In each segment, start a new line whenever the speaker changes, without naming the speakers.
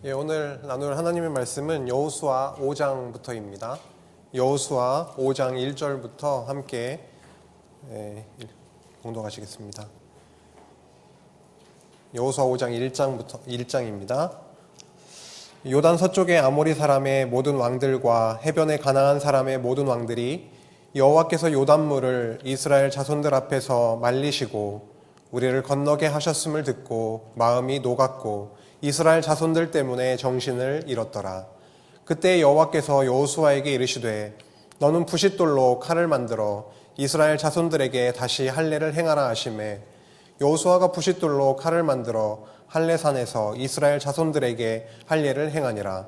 오늘 나눌 하나님의 말씀은 여호수아 5장부터입니다. 여호수아 5장 1절부터 함께 봉독하시겠습니다. 여호수아 5장 1장입니다. 요단 서쪽의 아모리 사람의 모든 왕들과 해변의 가나안 사람의 모든 왕들이 여호와께서 요단물을 이스라엘 자손들 앞에서 말리시고 우리를 건너게 하셨음을 듣고 마음이 녹았고 이스라엘 자손들 때문에 정신을 잃었더라. 그때 여호와께서 여호수아에게 이르시되 너는 부싯돌로 칼을 만들어 이스라엘 자손들에게 다시 할례를 행하라 하시매 여호수아가 부싯돌로 칼을 만들어 할례산에서 이스라엘 자손들에게 할례를 행하니라.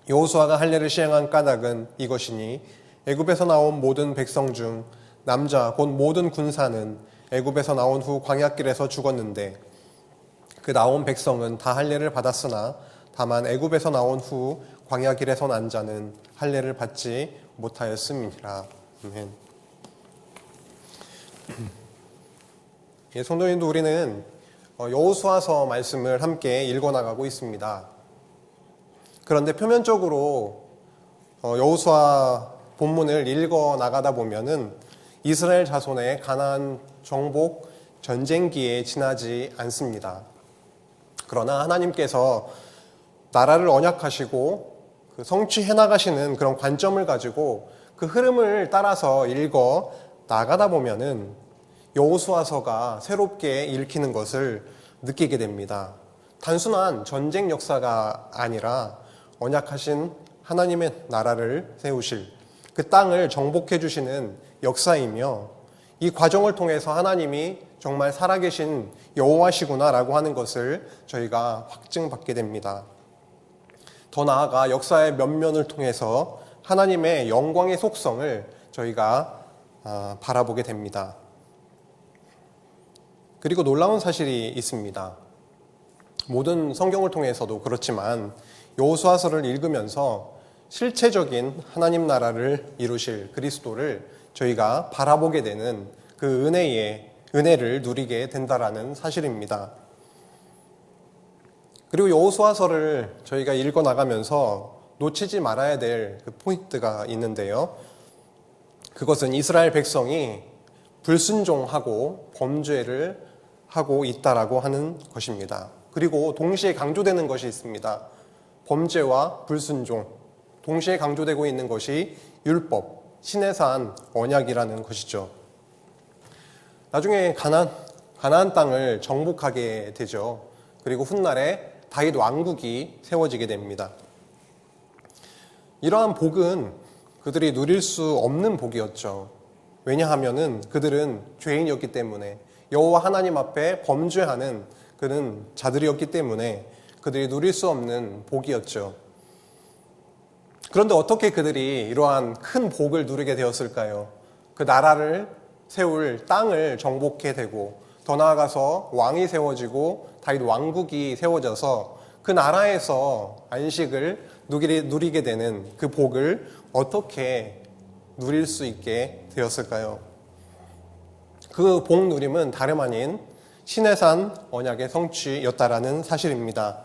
여호수아가 할례를 시행한 까닭은 이것이니 애굽에서 나온 모든 백성 중 남자 곧 모든 군사는 애굽에서 나온 후 광야길에서 죽었는데 그 나온 백성은 다 할례를 받았으나 다만 애굽에서 나온 후 광야길에서 난 자는 할례를 받지 못하였음이니라. 아멘. 성도님도 우리는 여호수아서 말씀을 함께 읽어나가고 있습니다. 그런데 표면적으로 여호수아 본문을 읽어나가다 보면은 이스라엘 자손의 가나안 정복 전쟁기에 지나지 않습니다. 그러나 하나님께서 나라를 언약하시고 성취해 나가시는 그런 관점을 가지고 그 흐름을 따라서 읽어 나가다 보면은 여호수아서가 새롭게 읽히는 것을 느끼게 됩니다. 단순한 전쟁 역사가 아니라 언약하신 하나님의 나라를 세우실 그 땅을 정복해 주시는 역사이며 이 과정을 통해서 하나님이 정말 살아계신 여호와시구나라고 하는 것을 저희가 확증받게 됩니다. 더 나아가 역사의 면면을 통해서 하나님의 영광의 속성을 저희가 바라보게 됩니다. 그리고 놀라운 사실이 있습니다. 모든 성경을 통해서도 그렇지만 여호수아서를 읽으면서 실체적인 하나님 나라를 이루실 그리스도를 저희가 바라보게 되는 그 은혜를 누리게 된다라는 사실입니다. 그리고 여호수아서를 저희가 읽어 나가면서 놓치지 말아야 될 그 포인트가 있는데요. 그것은 이스라엘 백성이 불순종하고 범죄를 하고 있다라고 하는 것입니다. 그리고 동시에 강조되는 것이 있습니다. 범죄와 불순종, 동시에 강조되고 있는 것이 율법, 시내산 언약이라는 것이죠. 나중에 가나안 땅을 정복하게 되죠. 그리고 훗날에 다윗 왕국이 세워지게 됩니다. 이러한 복은 그들이 누릴 수 없는 복이었죠. 왜냐하면은 그들은 죄인이었기 때문에 여호와 하나님 앞에 범죄하는 그는 자들이었기 때문에 그들이 누릴 수 없는 복이었죠. 그런데 어떻게 그들이 이러한 큰 복을 누리게 되었을까요? 그 나라를 세울 땅을 정복해 되고 더 나아가서 왕이 세워지고 다윗 왕국이 세워져서 그 나라에서 안식을 누리게 되는 그 복을 어떻게 누릴 수 있게 되었을까요? 그 복 누림은 다름 아닌 시내산 언약의 성취였다라는 사실입니다.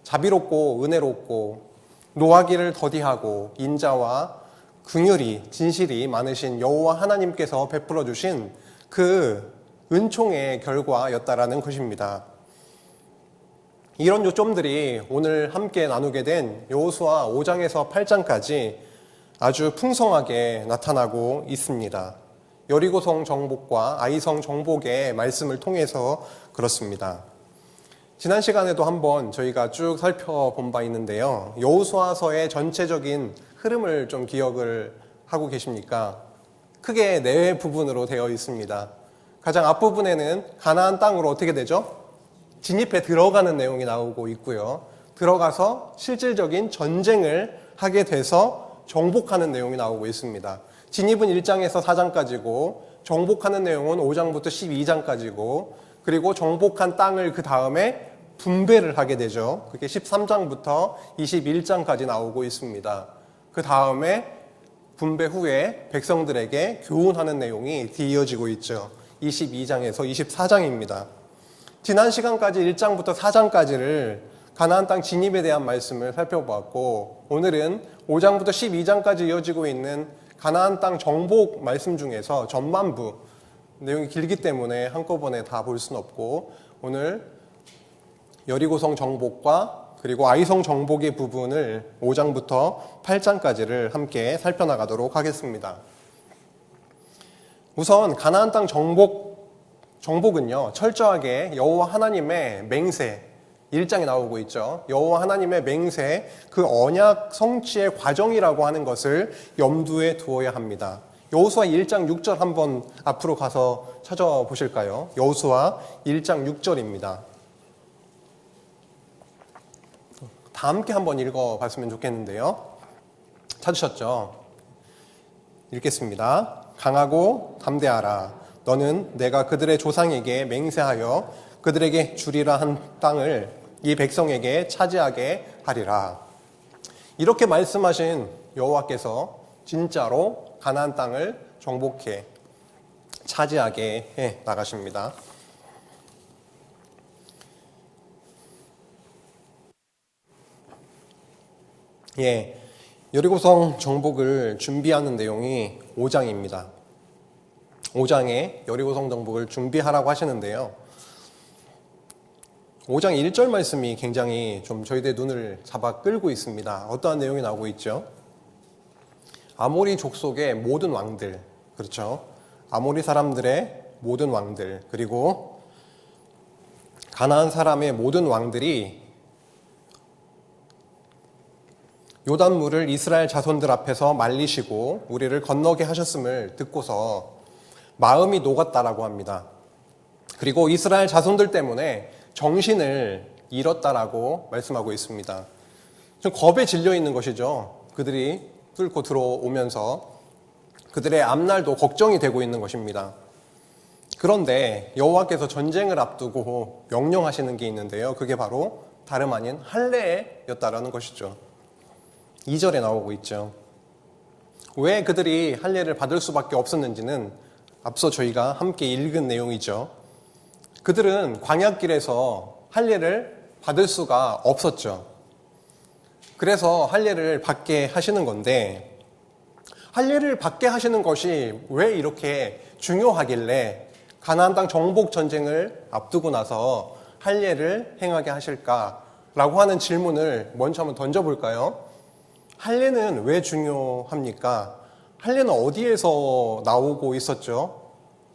자비롭고 은혜롭고 노하기를 더디하고 인자와 긍휼이 진실이 많으신 여호와 하나님께서 베풀어 주신 그 은총의 결과였다라는 것입니다. 이런 요점들이 오늘 함께 나누게 된 여호수아 5장에서 8장까지 아주 풍성하게 나타나고 있습니다. 여리고성 정복과 아이성 정복의 말씀을 통해서 그렇습니다. 지난 시간에도 한번 저희가 쭉 살펴본 바 있는데요. 여호수아서의 전체적인 흐름을 좀 기억을 하고 계십니까? 크게 네 부분으로 되어 있습니다. 가장 앞부분에는 가나안 땅으로 어떻게 되죠? 진입해 들어가는 내용이 나오고 있고요. 들어가서 실질적인 전쟁을 하게 돼서 정복하는 내용이 나오고 있습니다. 진입은 1장에서 4장까지고 정복하는 내용은 5장부터 12장까지고 그리고 정복한 땅을 그 다음에 분배를 하게 되죠. 그게 13장부터 21장까지 나오고 있습니다. 그 다음에 분배 후에 백성들에게 교훈하는 내용이 이어지고 있죠. 22장에서 24장입니다. 지난 시간까지 1장부터 4장까지를 가나안 땅 진입에 대한 말씀을 살펴보았고, 오늘은 5장부터 12장까지 이어지고 있는 가나안 땅 정복 말씀 중에서 전반부, 내용이 길기 때문에 한꺼번에 다 볼 수는 없고, 오늘 여리고성 정복과 그리고 아이성 정복의 부분을 5장부터 8장까지를 함께 살펴나가도록 하겠습니다. 우선 가나안 땅 정복은요, 철저하게 여호와 하나님의 맹세, 1장에 나오고 있죠. 여호와 하나님의 맹세, 그 언약 성취의 과정이라고 하는 것을 염두에 두어야 합니다. 여호수아 1장 6절 한번 앞으로 가서 찾아보실까요? 여호수아 1장 6절입니다. 다 함께 한번 읽어봤으면 좋겠는데요. 찾으셨죠? 읽겠습니다. 강하고 담대하라. 너는 내가 그들의 조상에게 맹세하여 그들에게 주리라 한 땅을 이 백성에게 차지하게 하리라. 이렇게 말씀하신 여호와께서 진짜로 가나안 땅을 정복해 차지하게 해 나가십니다. 여리고성 정복을 준비하는 내용이 5장입니다. 5장에 여리고성 정복을 준비하라고 하시는데요. 5장 1절 말씀이 굉장히 좀 저희들의 눈을 잡아 끌고 있습니다. 어떠한 내용이 나오고 있죠? 아모리 족속의 모든 왕들, 그렇죠? 아모리 사람들의 모든 왕들, 그리고 가나안 사람의 모든 왕들이 요단물을 이스라엘 자손들 앞에서 말리시고 우리를 건너게 하셨음을 듣고서 마음이 녹았다라고 합니다. 그리고 이스라엘 자손들 때문에 정신을 잃었다라고 말씀하고 있습니다. 좀 겁에 질려 있는 것이죠. 그들이 뚫고 들어오면서 그들의 앞날도 걱정이 되고 있는 것입니다. 그런데 여호와께서 전쟁을 앞두고 명령하시는 게 있는데요. 그게 바로 다름 아닌 할례였다라는 것이죠. 2절에 나오고 있죠. 왜 그들이 할례를 받을 수밖에 없었는지는 앞서 저희가 함께 읽은 내용이죠. 그들은 광야길에서 할례를 받을 수가 없었죠. 그래서 할례를 받게 하시는 건데, 할례를 받게 하시는 것이 왜 이렇게 중요하길래 가나안 땅 정복 전쟁을 앞두고 나서 할례를 행하게 하실까라고 하는 질문을 먼저 한번 던져볼까요? 할례는 왜 중요합니까? 할례는 어디에서 나오고 있었죠?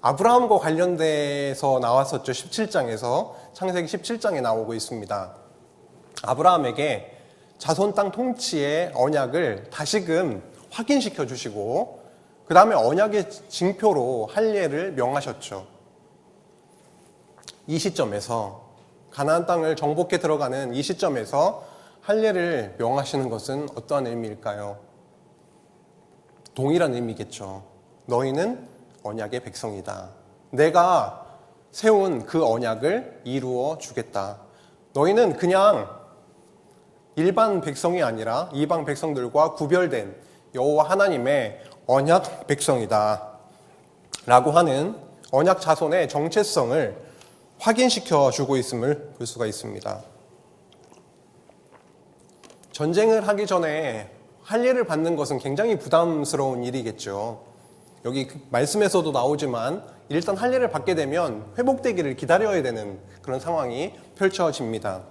아브라함과 관련돼서 나왔었죠. 17장에서 창세기 17장에 나오고 있습니다. 아브라함에게 자손 땅 통치의 언약을 다시금 확인시켜 주시고 그 다음에 언약의 징표로 할례를 명하셨죠. 이 시점에서 가나안 땅을 정복해 들어가는 이 시점에서 할례를 명하시는 것은 어떠한 의미일까요? 동일한 의미겠죠. 너희는 언약의 백성이다. 내가 세운 그 언약을 이루어 주겠다. 너희는 그냥 일반 백성이 아니라 이방 백성들과 구별된 여호와 하나님의 언약 백성이다. 라고 하는 언약 자손의 정체성을 확인시켜 주고 있음을 볼 수가 있습니다. 전쟁을 하기 전에 할례를 받는 것은 굉장히 부담스러운 일이겠죠. 여기 말씀에서도 나오지만 일단 할례를 받게 되면 회복되기를 기다려야 되는 그런 상황이 펼쳐집니다.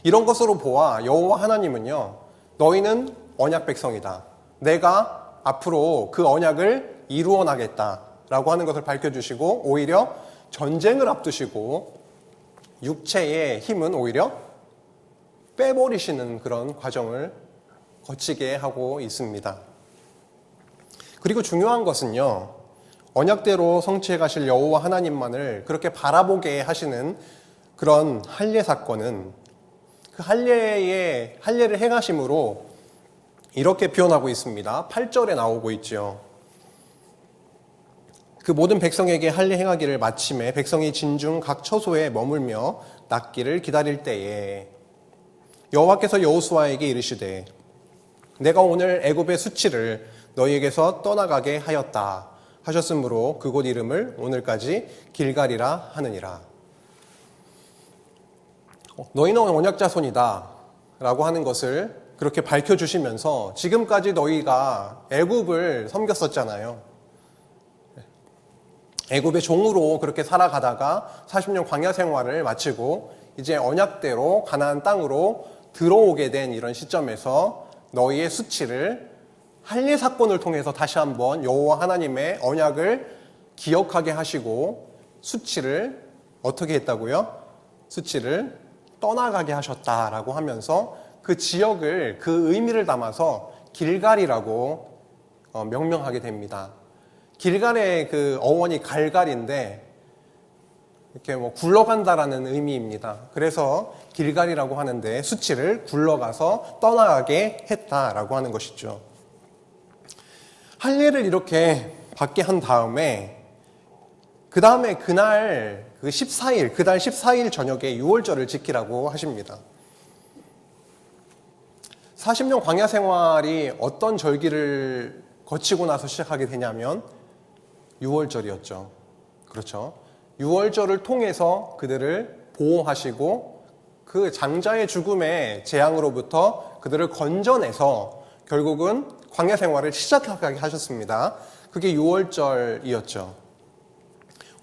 이런 것으로 보아 여호와 하나님은요, 너희는 언약 백성이다. 내가 앞으로 그 언약을 이루어 나겠다라고 하는 것을 밝혀주시고 오히려 전쟁을 앞두시고 육체의 힘은 오히려 빼버리시는 그런 과정을 거치게 하고 있습니다. 그리고 중요한 것은요, 언약대로 성취해 가실 여호와 하나님만을 그렇게 바라보게 하시는 그런 할례 사건은 그 할례를 행하심으로 이렇게 표현하고 있습니다. 8절에 나오고 있죠. 그 모든 백성에게 할례 행하기를 마침에 백성이 진중 각 처소에 머물며 낫기를 기다릴 때에 여호와께서 여호수아에게 이르시되 내가 오늘 애굽의 수치를 너희에게서 떠나가게 하였다 하셨으므로 그곳 이름을 오늘까지 길갈이라 하느니라. 너희는 언약 자손이다 라고 하는 것을 그렇게 밝혀주시면서 지금까지 너희가 애굽을 섬겼었잖아요. 애굽의 종으로 그렇게 살아가다가 40년 광야 생활을 마치고 이제 언약대로 가나안 땅으로 들어오게 된 이런 시점에서 너희의 수치를 할례 사건을 통해서 다시 한번 여호와 하나님의 언약을 기억하게 하시고 수치를 어떻게 했다고요? 수치를 떠나가게 하셨다라고 하면서 그 지역을 그 의미를 담아서 길갈이라고 명명하게 됩니다. 길갈의 그 어원이 갈갈인데 이렇게 굴러간다라는 의미입니다. 그래서 길갈이라고 하는데 수치를 굴러가서 떠나가게 했다라고 하는 것이죠. 할례를 이렇게 받게 한 다음에 그 다음에 그날 그 14일, 그달 14일 저녁에 유월절을 지키라고 하십니다. 40년 광야 생활이 어떤 절기를 거치고 나서 시작하게 되냐면 유월절이었죠. 그렇죠. 유월절을 통해서 그들을 보호하시고 그 장자의 죽음의 재앙으로부터 그들을 건져내서 결국은 광야 생활을 시작하게 하셨습니다. 그게 유월절이었죠.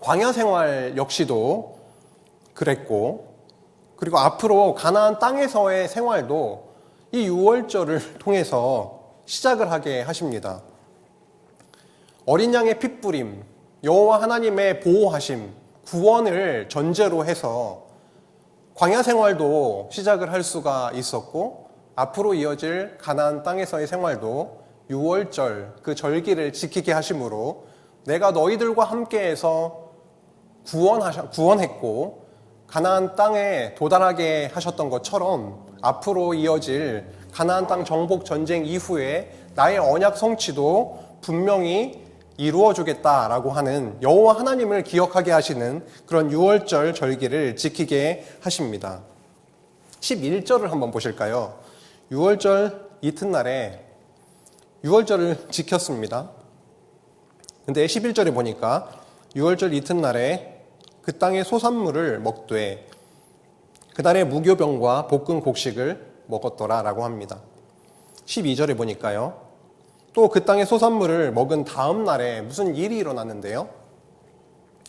광야 생활 역시도 그랬고, 그리고 앞으로 가나안 땅에서의 생활도 이 유월절을 통해서 시작을 하게 하십니다. 어린 양의 핏부림, 여호와 하나님의 보호하심, 구원을 전제로 해서 광야 생활도 시작을 할 수가 있었고, 앞으로 이어질 가나안 땅에서의 생활도 유월절 그 절기를 지키게 하심으로 내가 너희들과 함께해서 구원했고 가나안 땅에 도달하게 하셨던 것처럼 앞으로 이어질 가나안 땅 정복 전쟁 이후에 나의 언약 성취도 분명히 이루어주겠다라고 하는 여호와 하나님을 기억하게 하시는 그런 유월절 절기를 지키게 하십니다. 11절을 한번 보실까요? 유월절 이튿날에 유월절을 지켰습니다. 근데 11절에 보니까 유월절 이튿날에 그 땅의 소산물을 먹되 그날의 무교병과 볶은 곡식을 먹었더라 라고 합니다. 12절에 보니까요. 또 그 땅의 소산물을 먹은 다음 날에 무슨 일이 일어났는데요.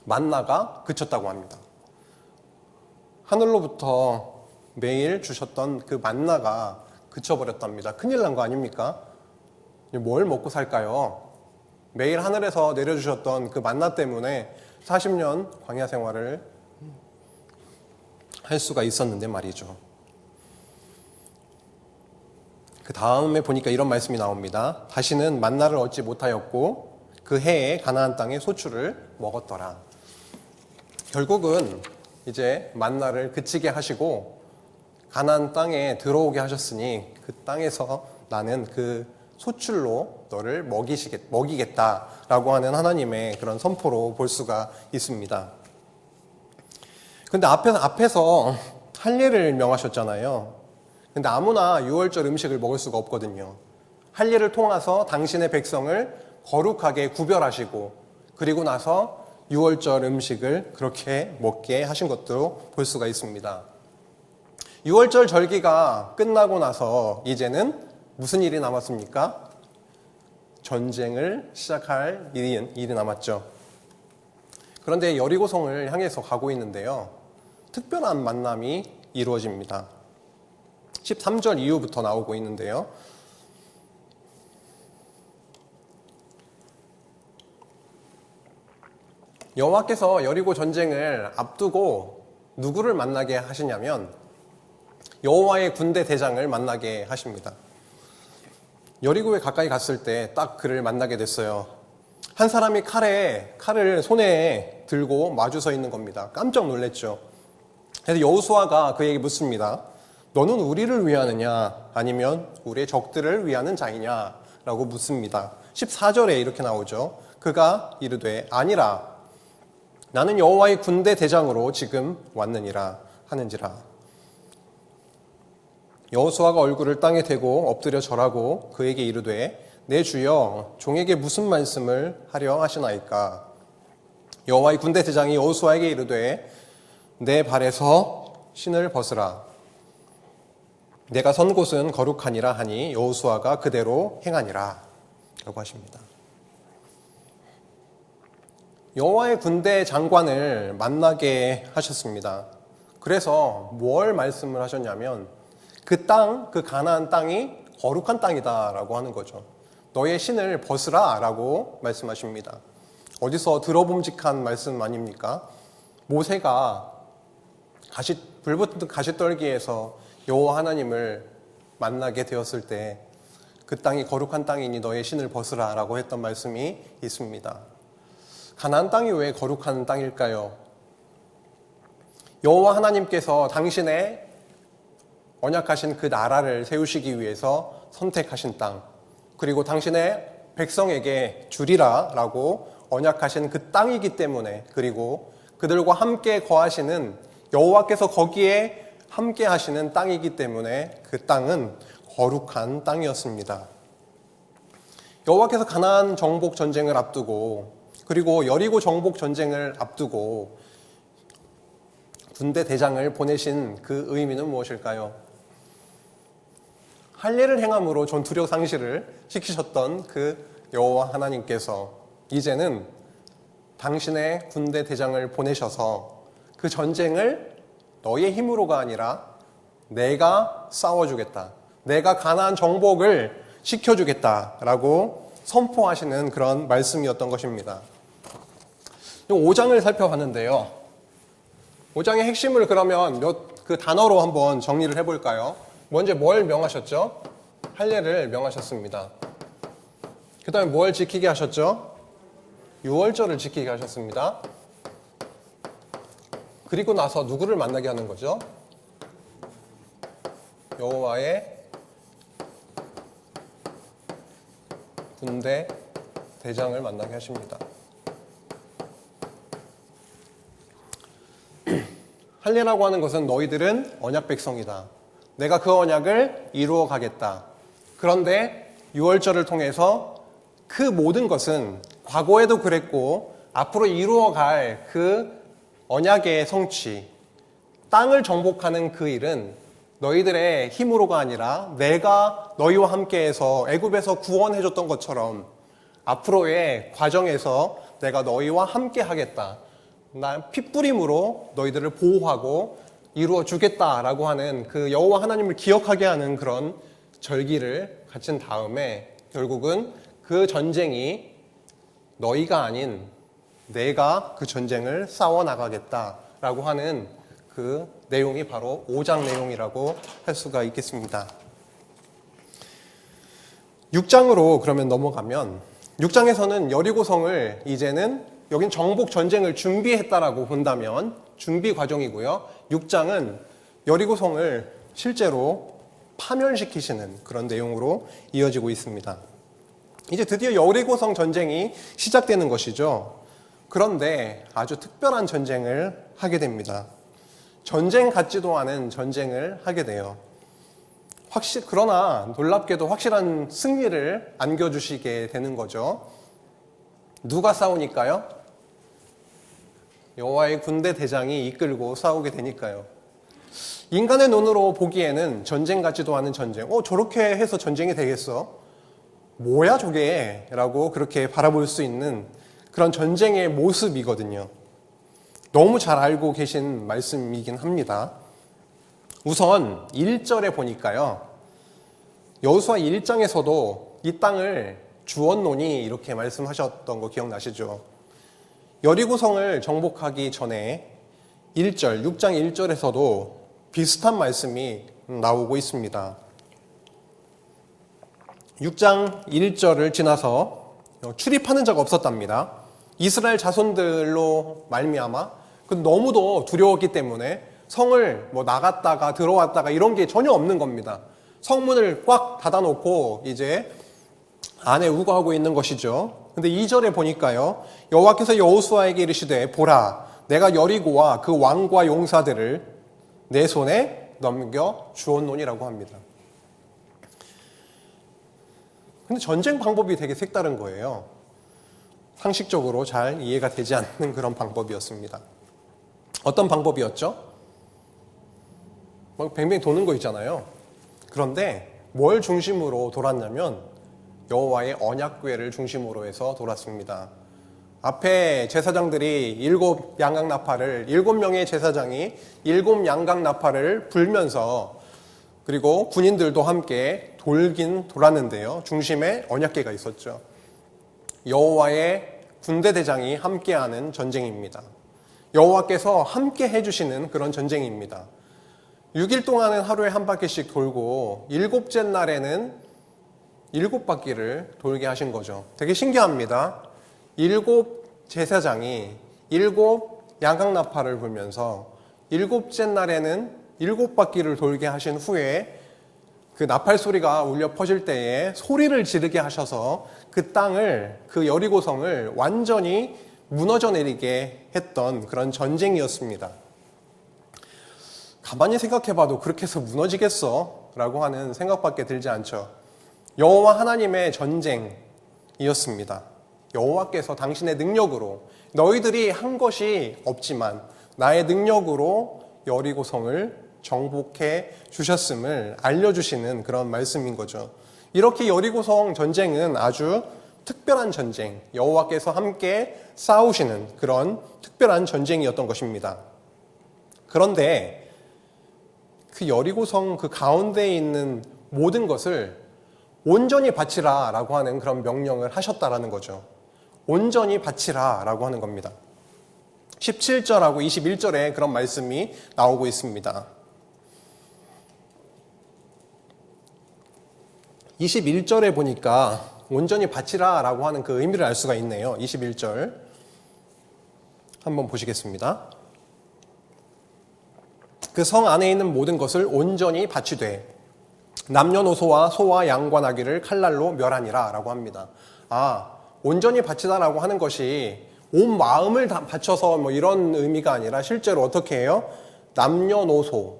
만나가 그쳤다고 합니다. 하늘로부터 매일 주셨던 그 만나가 그쳐버렸답니다. 큰일 난 거 아닙니까? 뭘 먹고 살까요? 매일 하늘에서 내려주셨던 그 만나 때문에 40년 광야 생활을 할 수가 있었는데 말이죠. 그 다음에 보니까 이런 말씀이 나옵니다. 다시는 만나를 얻지 못하였고 그 해에 가나안 땅의 소출을 먹었더라. 결국은 이제 만나를 그치게 하시고 가나안 땅에 들어오게 하셨으니 그 땅에서 나는 그 소출로 너를 먹이겠다라고 하는 하나님의 그런 선포로 볼 수가 있습니다. 근데 앞에서 할례를 명하셨잖아요. 근데 아무나 유월절 음식을 먹을 수가 없거든요. 할례를 통해서 당신의 백성을 거룩하게 구별하시고 그리고 나서 유월절 음식을 그렇게 먹게 하신 것도 볼 수가 있습니다. 유월절 절기가 끝나고 나서 이제는 무슨 일이 남았습니까? 전쟁을 시작할 일이 남았죠. 그런데 여리고성을 향해서 가고 있는데요. 특별한 만남이 이루어집니다. 13절 이후부터 나오고 있는데요. 여호와께서 여리고 전쟁을 앞두고 누구를 만나게 하시냐면 여호와의 군대 대장을 만나게 하십니다. 여리고에 가까이 갔을 때 딱 그를 만나게 됐어요. 한 사람이 칼을 손에 들고 마주 서 있는 겁니다. 깜짝 놀랐죠. 그래서 여호수아가 그에게 묻습니다. 너는 우리를 위하느냐 아니면 우리의 적들을 위하는 자이냐 라고 묻습니다. 14절에 이렇게 나오죠. 그가 이르되 아니라 나는 여호와의 군대 대장으로 지금 왔느니라 하는지라. 여호수아가 얼굴을 땅에 대고 엎드려 절하고 그에게 이르되 내 주여 종에게 무슨 말씀을 하려 하시나이까. 여호와의 군대 대장이 여호수아에게 이르되 내 발에서 신을 벗으라. 내가 선 곳은 거룩하니라 하니 여호수아가 그대로 행하니라 라고 하십니다. 여호와의 군대 장관을 만나게 하셨습니다. 그래서 뭘 말씀을 하셨냐면 그 땅, 그 가나안 땅이 거룩한 땅이다라고 하는 거죠. 너의 신을 벗으라 라고 말씀하십니다. 어디서 들어봄직한 말씀 아닙니까? 모세가 불붙은 가시떨기에서 여호와 하나님을 만나게 되었을 때 그 땅이 거룩한 땅이니 너의 신을 벗으라 라고 했던 말씀이 있습니다. 가나안 땅이 왜 거룩한 땅일까요? 여호와 하나님께서 당신의 언약하신 그 나라를 세우시기 위해서 선택하신 땅, 그리고 당신의 백성에게 주리라 라고 언약하신 그 땅이기 때문에, 그리고 그들과 함께 거하시는 여호와께서 거기에 함께 하시는 땅이기 때문에 그 땅은 거룩한 땅이었습니다. 여호와께서 가나안 정복 전쟁을 앞두고, 그리고 여리고 정복 전쟁을 앞두고 군대 대장을 보내신 그 의미는 무엇일까요? 할례를 행함으로 전투력 상실을 시키셨던 그 여호와 하나님께서 이제는 당신의 군대 대장을 보내셔서 그 전쟁을 너의 힘으로가 아니라 내가 싸워주겠다, 내가 가나안 정복을 시켜주겠다라고 선포하시는 그런 말씀이었던 것입니다. 5장을 살펴봤는데요. 5장의 핵심을 그러면 그 단어로 한번 정리를 해볼까요? 먼저 뭘 명하셨죠? 할례를 명하셨습니다. 그 다음에 뭘 지키게 하셨죠? 유월절을 지키게 하셨습니다. 그리고 나서 누구를 만나게 하는 거죠? 여호와의 군대 대장을 만나게 하십니다. 할례라고 하는 것은 너희들은 언약 백성이다, 내가 그 언약을 이루어 가겠다. 그런데 유월절을 통해서 그 모든 것은 과거에도 그랬고 앞으로 이루어 갈 그 언약의 성취, 땅을 정복하는 그 일은 너희들의 힘으로가 아니라 내가 너희와 함께해서 애굽에서 구원해줬던 것처럼 앞으로의 과정에서 내가 너희와 함께 하겠다, 나 핏부림으로 너희들을 보호하고 이루어 주겠다라고 하는 그 여호와 하나님을 기억하게 하는 그런 절기를 갖춘 다음에 결국은 그 전쟁이 너희가 아닌 내가 그 전쟁을 싸워나가겠다라고 하는 그 내용이 바로 5장 내용이라고 할 수가 있겠습니다. 6장으로 그러면 넘어가면 6장에서는 여리고성을 이제는 여긴 정복 전쟁을 준비했다라고 본다면 준비 과정이고요. 6장은 여리고성을 실제로 파멸시키시는 그런 내용으로 이어지고 있습니다. 이제 드디어 여리고성 전쟁이 시작되는 것이죠. 그런데 아주 특별한 전쟁을 하게 됩니다. 전쟁 같지도 않은 전쟁을 하게 돼요. 그러나 놀랍게도 확실한 승리를 안겨주시게 되는 거죠. 누가 싸우니까요? 여호와의 군대 대장이 이끌고 싸우게 되니까요. 인간의 눈으로 보기에는 전쟁 같지도 않은 전쟁, 저렇게 해서 전쟁이 되겠어? 뭐야 저게? 라고 그렇게 바라볼 수 있는 그런 전쟁의 모습이거든요. 너무 잘 알고 계신 말씀이긴 합니다. 우선 1절에 보니까요, 여호수아 1장에서도 이 땅을 주었노니 이렇게 말씀하셨던 거 기억나시죠? 여리고성을 정복하기 전에 1절, 6장 1절에서도 비슷한 말씀이 나오고 있습니다. 6장 1절을 지나서 출입하는 자가 없었답니다. 이스라엘 자손들로 말미암아 너무도 두려웠기 때문에 성을 나갔다가 들어왔다가 이런 게 전혀 없는 겁니다. 성문을 꽉 닫아놓고 이제 안에 우거하고 있는 것이죠. 근데 2절에 보니까요, 여호와께서 여호수아에게 이르시되 보라, 내가 여리고와 그 왕과 용사들을 내 손에 넘겨 주었노니라고 합니다. 근데 전쟁 방법이 되게 색다른 거예요. 상식적으로 잘 이해가 되지 않는 그런 방법이었습니다. 어떤 방법이었죠? 막 뱅뱅 도는 거 있잖아요. 그런데 뭘 중심으로 돌았냐면 여호와의 언약궤를 중심으로 해서 돌았습니다. 앞에 제사장들이 7양강나팔을 7명의 제사장이 7양강나팔을 불면서 그리고 군인들도 함께 돌긴 돌았는데요. 중심에 언약궤가 있었죠. 여호와의 군대 대장이 함께하는 전쟁입니다. 여호와께서 함께 해주시는 그런 전쟁입니다. 6일 동안은 하루에 한 바퀴씩 돌고 7째 날에는 7바퀴를 돌게 하신 거죠. 되게 신기합니다. 7 제사장이 7 양강나팔을 불면서 7째 날에는 7바퀴를 돌게 하신 후에 그 나팔 소리가 울려 퍼질 때에 소리를 지르게 하셔서 그 땅을, 그 여리고성을 완전히 무너져 내리게 했던 그런 전쟁이었습니다. 가만히 생각해봐도 그렇게 해서 무너지겠어? 라고 하는 생각밖에 들지 않죠. 여호와 하나님의 전쟁이었습니다. 여호와께서 당신의 능력으로 너희들이 한 것이 없지만 나의 능력으로 여리고성을 정복해 주셨음을 알려주시는 그런 말씀인 거죠. 이렇게 여리고성 전쟁은 아주 특별한 전쟁, 여호와께서 함께 싸우시는 그런 특별한 전쟁이었던 것입니다. 그런데 그 여리고성 그 가운데에 있는 모든 것을 온전히 바치라 라고 하는 그런 명령을 하셨다라는 거죠. 온전히 바치라 라고 하는 겁니다. 17절하고 21절에 그런 말씀이 나오고 있습니다. 21절에 보니까 온전히 바치라 라고 하는 그 의미를 알 수가 있네요. 21절 한번 보시겠습니다. 그 성 안에 있는 모든 것을 온전히 바치되 남녀노소와 소와 양과 나귀를 칼날로 멸하니라 라고 합니다. 온전히 바치다라고 하는 것이 온 마음을 다 바쳐서 뭐 이런 의미가 아니라 실제로 어떻게 해요? 남녀노소,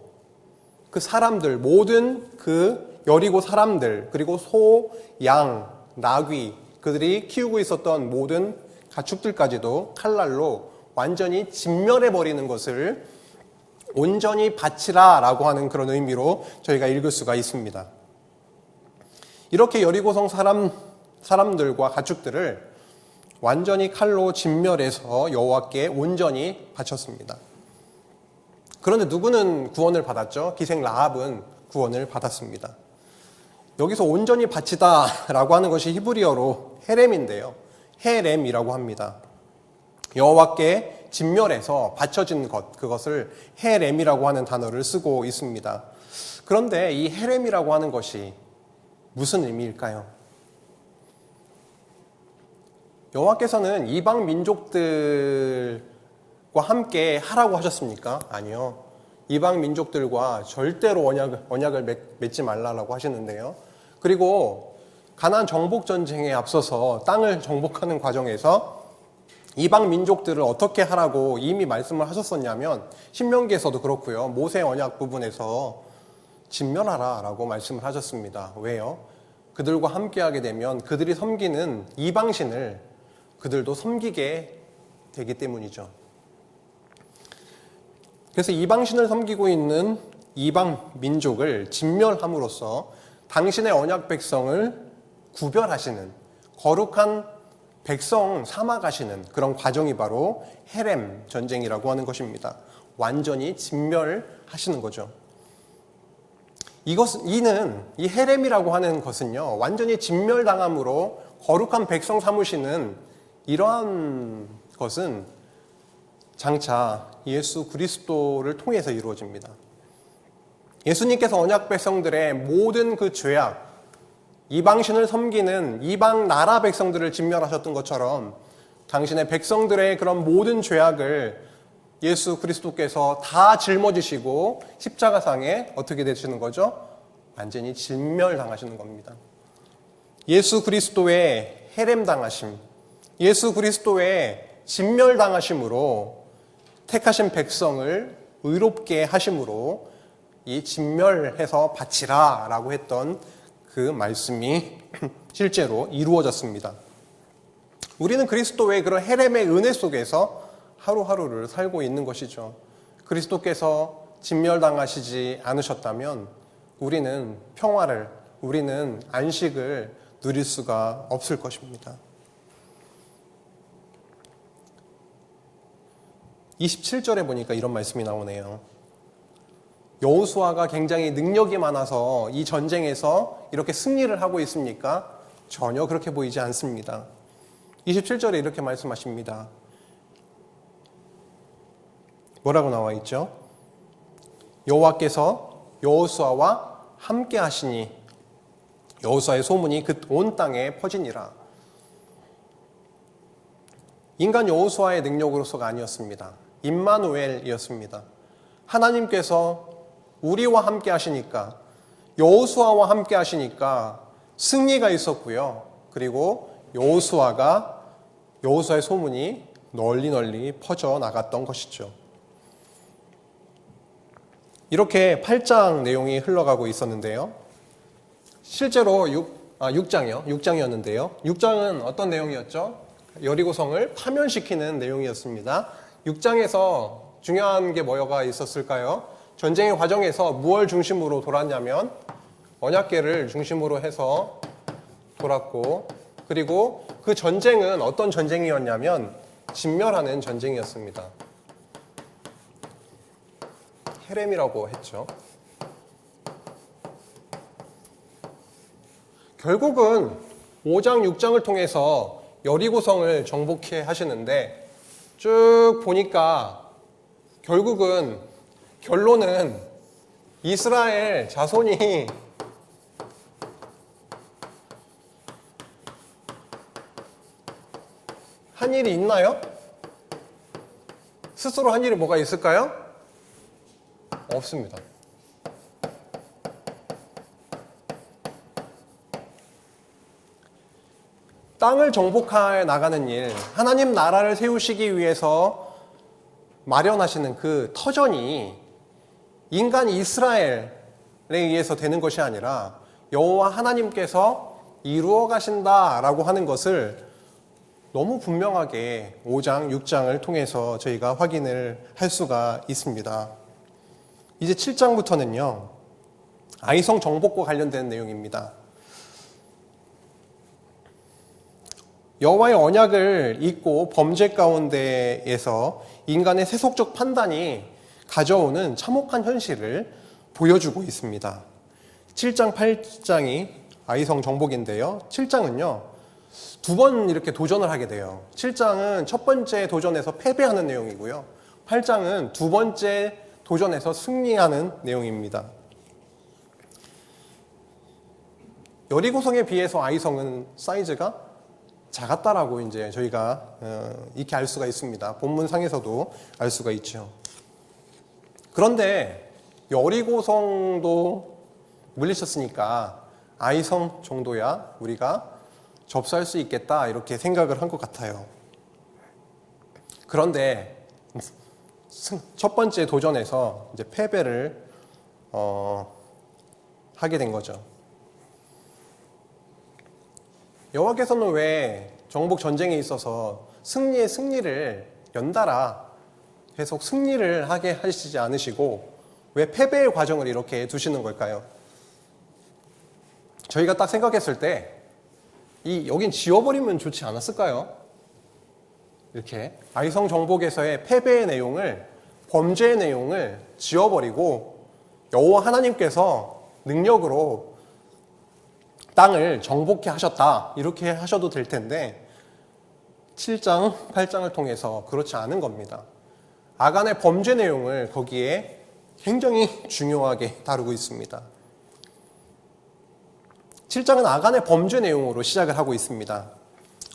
그 사람들, 모든 그 여리고 사람들, 그리고 소, 양, 나귀, 그들이 키우고 있었던 모든 가축들까지도 칼날로 완전히 진멸해버리는 것을 온전히 바치라 라고 하는 그런 의미로 저희가 읽을 수가 있습니다. 이렇게 여리고성 사람들과 가축들을 완전히 칼로 진멸해서 여호와께 온전히 바쳤습니다. 그런데 누구는 구원을 받았죠? 기생 라합은 구원을 받았습니다. 여기서 온전히 바치다 라고 하는 것이 히브리어로 헤렘인데요. 헤렘이라고 합니다. 여호와께 진멸해서 바쳐진 것, 그것을 헤렘이라고 하는 단어를 쓰고 있습니다. 그런데 이 헤렘이라고 하는 것이 무슨 의미일까요? 여호와께서는 이방 민족들과 함께 하라고 하셨습니까? 아니요. 이방 민족들과 절대로 언약을 맺지 말라고 하시는데요. 그리고 가나안 정복 전쟁에 앞서서 땅을 정복하는 과정에서 이방 민족들을 어떻게 하라고 이미 말씀을 하셨었냐면 신명기에서도 그렇고요. 모세 언약 부분에서 진멸하라 라고 말씀을 하셨습니다. 왜요? 그들과 함께하게 되면 그들이 섬기는 이방신을 그들도 섬기게 되기 때문이죠. 그래서 이방신을 섬기고 있는 이방 민족을 진멸함으로써 당신의 언약 백성을 구별하시는 거룩한 백성 삼아가시는 그런 과정이 바로 헤렘 전쟁이라고 하는 것입니다. 완전히 진멸하시는 거죠. 이 헤렘이라고 하는 것은요, 완전히 진멸당함으로 거룩한 백성 삼으시는 이러한 것은 장차 예수 그리스도를 통해서 이루어집니다. 예수님께서 언약 백성들의 모든 그 죄악, 이방신을 섬기는 이방 나라 백성들을 진멸하셨던 것처럼 당신의 백성들의 그런 모든 죄악을 예수 그리스도께서 다 짊어지시고 십자가상에 어떻게 되시는 거죠? 완전히 진멸당하시는 겁니다. 예수 그리스도의 헤렘당하심, 예수 그리스도의 진멸당하심으로 택하신 백성을 의롭게 하심으로 이 진멸해서 바치라 라고 했던 그 말씀이 실제로 이루어졌습니다. 우리는 그리스도의 그런 헤렘의 은혜 속에서 하루하루를 살고 있는 것이죠. 그리스도께서 진멸당하시지 않으셨다면 우리는 평화를, 우리는 안식을 누릴 수가 없을 것입니다. 27절에 보니까 이런 말씀이 나오네요. 여호수아가 굉장히 능력이 많아서 이 전쟁에서 이렇게 승리를 하고 있습니까? 전혀 그렇게 보이지 않습니다. 27절에 이렇게 말씀하십니다. 뭐라고 나와 있죠? 여호와께서 여호수아와 함께 하시니 여호수아의 소문이 그 온 땅에 퍼지니라. 인간 여호수아의 능력으로서가 아니었습니다. 임마누엘이었습니다. 하나님께서 우리와 함께 하시니까, 여호수아와 함께 하시니까 승리가 있었고요. 그리고 여호수아의 소문이 널리 퍼져 나갔던 것이죠. 이렇게 8장 내용이 흘러가고 있었는데요. 실제로 6장이었는데요. 6장은 어떤 내용이었죠? 여리고성을 파멸시키는 내용이었습니다. 6장에서 중요한 게 뭐가 있었을까요? 전쟁의 과정에서 무엇을 중심으로 돌았냐면 언약궤를 중심으로 해서 돌았고, 그리고 그 전쟁은 어떤 전쟁이었냐면 진멸하는 전쟁이었습니다. 헤렘이라고 했죠. 결국은 5장, 6장을 통해서 여리고성을 정복해 하시는데 쭉 보니까 결론은 이스라엘 자손이 한 일이 있나요? 스스로 한 일이 뭐가 있을까요? 없습니다. 땅을 정복해 나가는 일, 하나님 나라를 세우시기 위해서 마련하시는 그 터전이 인간 이스라엘에 의해서 되는 것이 아니라 여호와 하나님께서 이루어 가신다라고 하는 것을 너무 분명하게 5장, 6장을 통해서 저희가 확인을 할 수가 있습니다. 이제 7장부터는요, 아이성 정복과 관련된 내용입니다. 여호와의 언약을 잊고 범죄 가운데에서 인간의 세속적 판단이 가져오는 참혹한 현실을 보여주고 있습니다. 7장, 8장이 아이성 정복인데요. 7장은요, 두 번 이렇게 도전을 하게 돼요. 7장은 첫 번째 도전에서 패배하는 내용이고요. 8장은 두 번째 도전에서 승리하는 내용입니다. 여리고성에 비해서 아이성은 사이즈가 작았다라고 이제 저희가 이렇게 알 수가 있습니다. 본문상에서도 알 수가 있죠. 그런데 여리고성도 물리쳤으니까 아이성 정도야 우리가 접수할 수 있겠다 이렇게 생각을 한 것 같아요. 그런데 첫 번째 도전에서 이제 패배를 하게 된 거죠. 여호와께서는 왜 정복 전쟁에 있어서 승리의 승리를 연달아 계속 승리를 하게 하시지 않으시고 왜 패배의 과정을 이렇게 두시는 걸까요? 저희가 딱 생각했을 때 여긴 지워버리면 좋지 않았을까요? 이렇게 아이성 정복에서의 패배의 내용을, 범죄의 내용을 지워버리고 여호와 하나님께서 능력으로 땅을 정복해 하셨다 이렇게 하셔도 될 텐데 7장, 8장을 통해서 그렇지 않은 겁니다. 아간의 범죄 내용을 거기에 굉장히 중요하게 다루고 있습니다. 7장은 아간의 범죄 내용으로 시작을 하고 있습니다.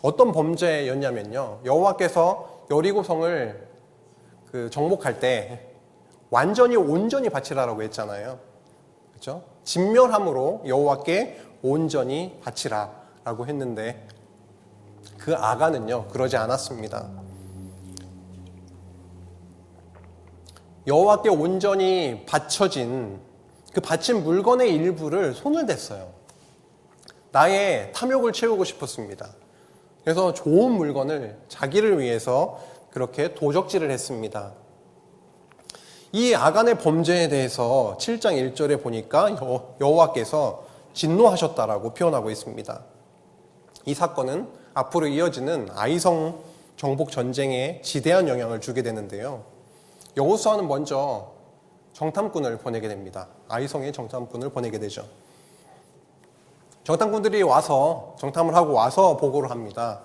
어떤 범죄였냐면요, 여호와께서 여리고성을 정복할 때 완전히 온전히 바치라라고 했잖아요. 그렇죠? 진멸함으로 여호와께 온전히 바치라라고 했는데 그 아간은요 그러지 않았습니다. 여호와께 온전히 바쳐진 그 바친 물건의 일부를 손을 댔어요. 나의 탐욕을 채우고 싶었습니다. 그래서 좋은 물건을 자기를 위해서 그렇게 도적질을 했습니다. 이 아간의 범죄에 대해서 7장 1절에 보니까 여호와께서 진노하셨다라고 표현하고 있습니다. 이 사건은 앞으로 이어지는 아이성 정복 전쟁에 지대한 영향을 주게 되는데요. 여호수아는 먼저 정탐꾼을 보내게 됩니다. 아이성에 정탐꾼을 보내게 되죠. 정탐꾼들이 와서 정탐을 하고 와서 보고를 합니다.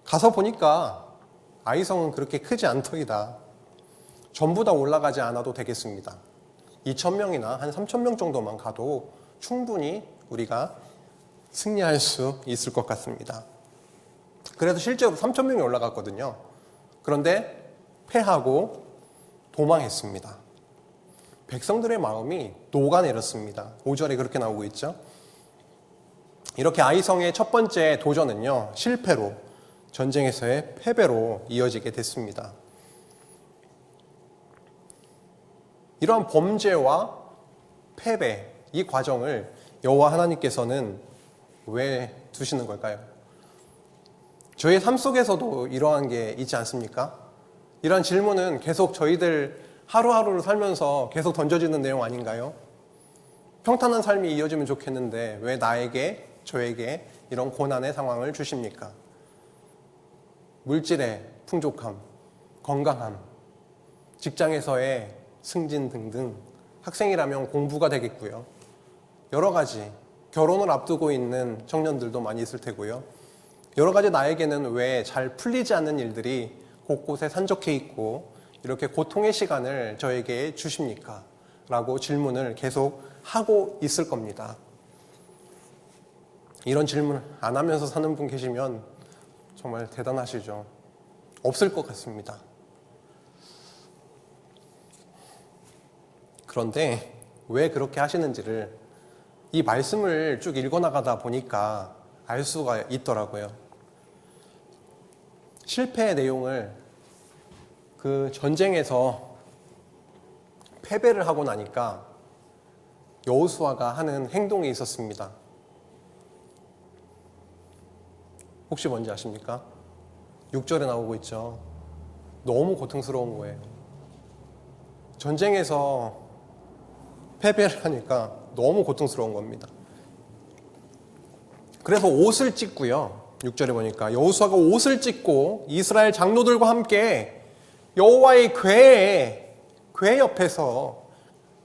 가서 보니까 아이성은 그렇게 크지 않더이다. 전부 다 올라가지 않아도 되겠습니다. 2,000명이나 한 3,000명 정도만 가도 충분히 우리가 승리할 수 있을 것 같습니다. 그래서 실제로 3,000명이 올라갔거든요. 그런데 패하고 도망했습니다. 백성들의 마음이 녹아내렸습니다. 5절에 그렇게 나오고 있죠. 이렇게 아이성의 첫 번째 도전은요, 실패로, 전쟁에서의 패배로 이어지게 됐습니다. 이러한 범죄와 패배, 이 과정을 여호와 하나님께서는 왜 두시는 걸까요? 저희 삶 속에서도 이러한 게 있지 않습니까? 이러한 질문은 계속 저희들 하루하루를 살면서 계속 던져지는 내용 아닌가요? 평탄한 삶이 이어지면 좋겠는데 왜 나에게, 저에게 이런 고난의 상황을 주십니까? 물질의 풍족함, 건강함, 직장에서의 승진 등등, 학생이라면 공부가 되겠고요. 여러 가지, 결혼을 앞두고 있는 청년들도 많이 있을 테고요. 여러 가지 나에게는 왜 잘 풀리지 않는 일들이 곳곳에 산적해 있고 이렇게 고통의 시간을 저에게 주십니까? 라고 질문을 계속 하고 있을 겁니다. 이런 질문 안 하면서 사는 분 계시면 정말 대단하시죠. 없을 것 같습니다. 그런데 왜 그렇게 하시는지를 이 말씀을 쭉 읽어나가다 보니까 알 수가 있더라고요. 실패의 내용을 그 전쟁에서 패배를 하고 나니까 여호수아가 하는 행동이 있었습니다. 혹시 뭔지 아십니까? 6절에 나오고 있죠. 너무 고통스러운 거예요. 전쟁에서 패배를 하니까 너무 고통스러운 겁니다. 그래서 옷을 찢고요. 6절에 보니까 여호수아가 옷을 찢고 이스라엘 장로들과 함께 여호와의 궤 옆에서,